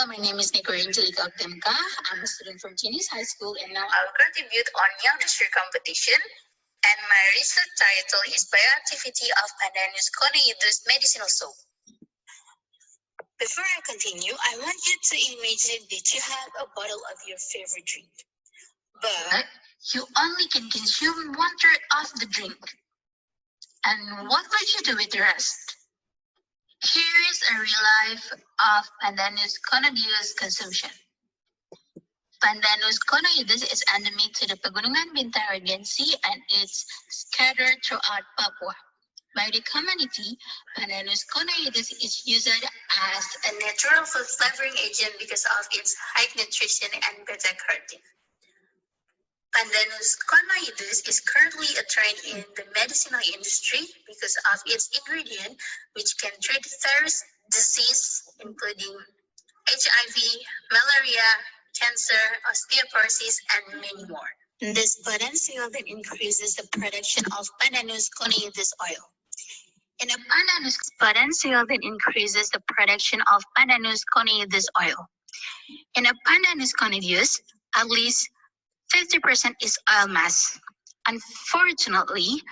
Hello, my name is Nico Angelica Octemka. I'm a student from Chinese High School, and now I'll contribute on Young Scientists competition. And my research title is Bioactivity of Pandanus conoideus medicinal soap. Before I continue, I want you to imagine that you have a bottle of your favorite drink, but you only can consume 1/3 of the drink. And what would you do with the rest? Here is a real life of Pandanus conoideus consumption. Pandanus conoideus is endemic to the Pegunungan Bintang Regency and is scattered throughout Papua. By the community, Pandanus conoideus is used as a natural food flavoring agent because of its high nutrition and beta-carotene. Pandanus conoideus is currently a trend in the medicinal industry because of its ingredient, which can treat various diseases, including HIV, malaria, cancer, osteoporosis, and many more. This potential then increases the production of Pandanus conoideus oil. In a Pandanus potential then increases the production of Pandanus conoideus oil. In a Pandanus conoideus, at least 50% is oil mass. Unfortunately,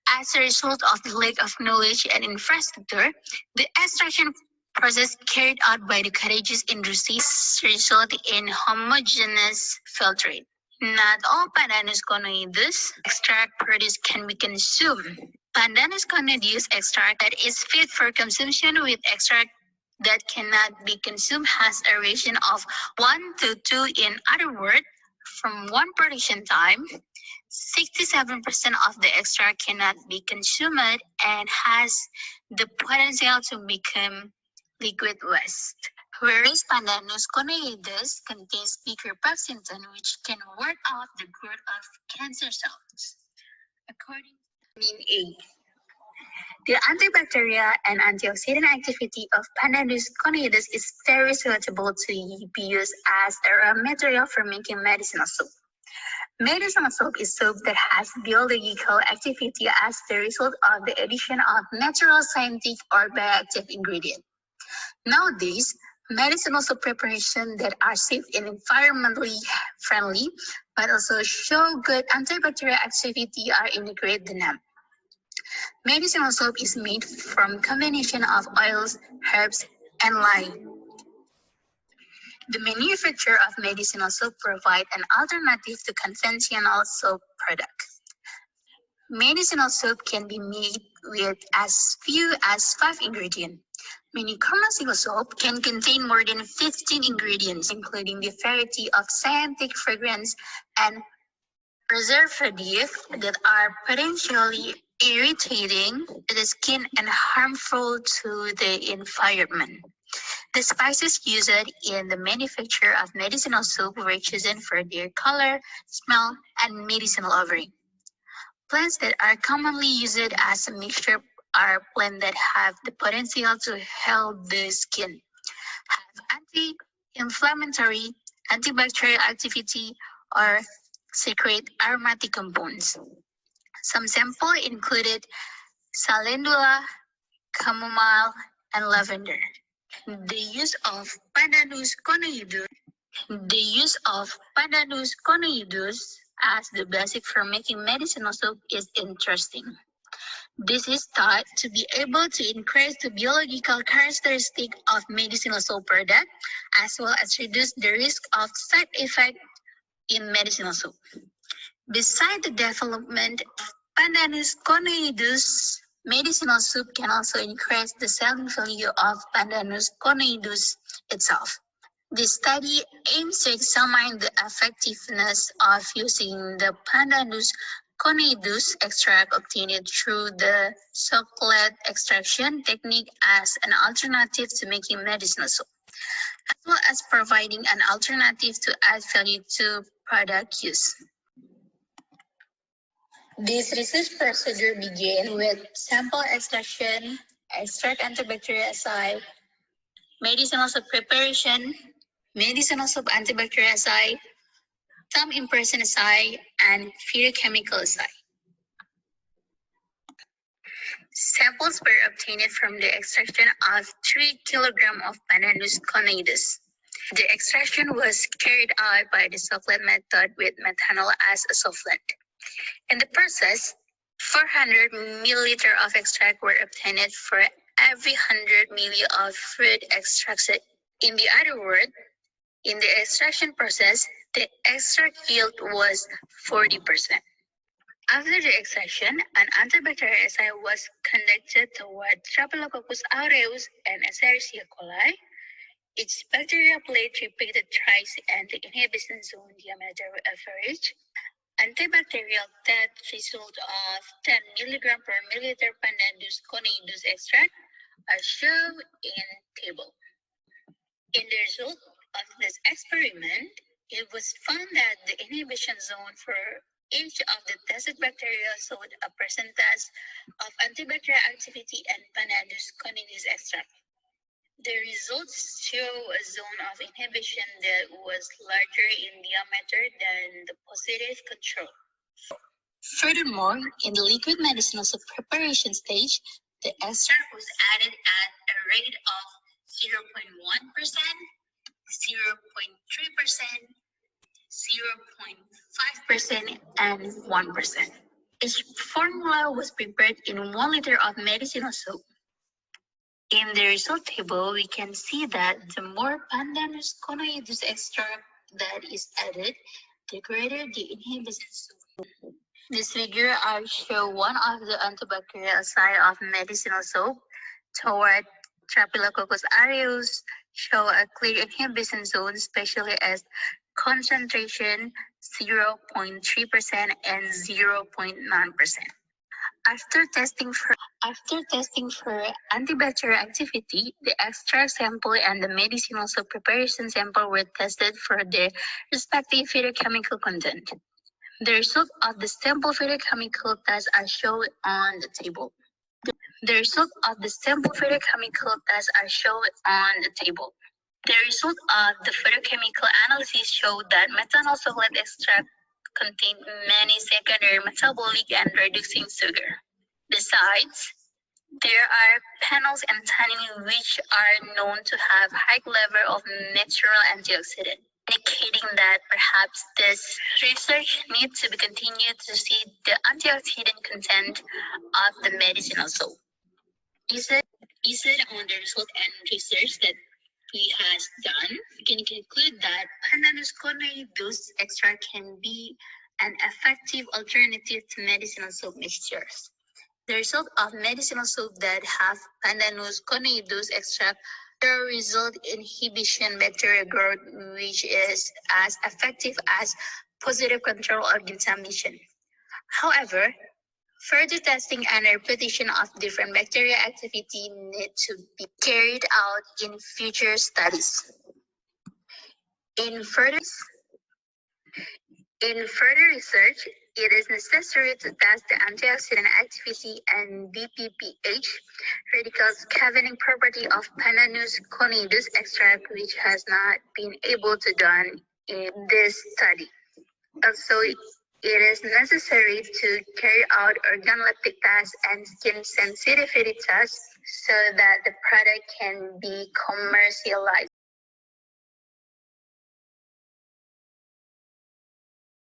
as a result of the lack of knowledge and infrastructure, the extraction process carried out by the courageous industries result in homogeneous filtrate. Not all Pandanus conoideus extract produced can be consumed. Pandanus conoideus extract that is fit for consumption with extract that cannot be consumed has a ratio of 1 to 2. In other words, from one production time, 67% of the extract cannot be consumed and has the potential to become liquid waste. Whereas Pandanus conoideus contains picropepsinton, which can ward off the growth of cancer cells. According to vitamin A, the antibacterial and antioxidant activity of Pandanus conoideus is very suitable to be used as a raw material for making medicinal soap. Medicinal soap is soap that has biological activity as the result of the addition of natural, synthetic, or bioactive ingredient. Nowadays, medicinal soap preparations that are safe and environmentally friendly, but also show good antibacterial activity are integrated in them. Medicinal soap is made from combination of oils, herbs, and lye. The manufacturer of medicinal soap provide an alternative to conventional soap products. Medicinal soap can be made with as few as 5 ingredients. Many commercial soap can contain more than 15 ingredients, including the variety of synthetic fragrance and preservatives that are potentially irritating to the skin and harmful to the environment. The spices used in the manufacture of medicinal soap were chosen for their color, smell, and medicinal offering. Plants that are commonly used as a mixture are plants that have the potential to help the skin, have anti-inflammatory, antibacterial activity, or secrete aromatic compounds. Some samples included calendula, chamomile, and lavender. The use of Pandanus conoideus as the basic for making medicinal soap is interesting. This is thought to be able to increase the biological characteristic of medicinal soap product, as well as reduce the risk of side effects in medicinal soap. Besides the development of Pandanus conoideus, medicinal soap can also increase the selling value of Pandanus conoideus itself. This study aims to examine the effectiveness of using the Pandanus conoideus extract obtained through the Soxhlet extraction technique as an alternative to making medicinal soap, as well as providing an alternative to add value to product use. This research procedure began with sample extraction, extract antibacterial assay, medicinal soap preparation, medicinal soap antibacterial assay, thumb impression assay, and phytochemical assay. Samples were obtained from the extraction of 3 kg of Pandanus conoideus. The extraction was carried out by the Soxhlet method with methanol as a solvent. In the process, 400 milliliter of extract were obtained for every 100 milli of fruit extracted. In the other word, in the extraction process, the extract yield was 40%. After the extraction, an antibacterial assay was conducted toward Staphylococcus aureus and Escherichia coli. Each bacteria played repeated tries and the inhibition zone diameter were averaged. Antibacterial test result of 10 mg per milliliter Pandanus conoideus extract are shown in table. In the result of this experiment, it was found that the inhibition zone for each of the tested bacteria showed a percentage of antibacterial activity and Pandanus conoideus extract. The results show a zone of inhibition that was larger in diameter than the positive control. Furthermore, in the liquid medicinal preparation stage, the extract was added at a rate of 0.1%, 0.3%, 0.5%, and 1%. Each formula was prepared in 1 liter of medicinal soap. In the result table, we can see that the more Pandanus conoideus extract that is added, the greater the inhibition zone. This figure shows one of the antibacterial side of medicinal soap toward Staphylococcus aureus show a clear inhibition zone, especially as concentration 0.3% and 0.9%. After testing for antibacterial activity, the extract sample and the medicinal soap preparation sample were tested for their respective phytochemical content. The result of the sample phytochemical test are shown on the table. The result of the phytochemical analysis showed that methanol Soxhlet extract contained many secondary metabolic and reducing sugar. Besides, there are phenols and tannin which are known to have high level of natural antioxidant, indicating that perhaps this research needs to be continued to see the antioxidant content of the medicinal soap. Based on the result and research that we has done, we can conclude that Pandanus conoideus extract can be an effective alternative to medicinal soap mixtures. The result of medicinal soap that have Pandanus conoideus extract result in inhibition bacterial growth, which is as effective as positive control of gentamicin. However, further testing and repetition of different bacterial activity need to be carried out in future studies. In further research, it is necessary to test the antioxidant activity and BPPH, radical scavenging property of Pandanus conoideus extract, which has not been able to done in this study. Also, it is necessary to carry out organoleptic tests and skin sensitivity tests so that the product can be commercialized.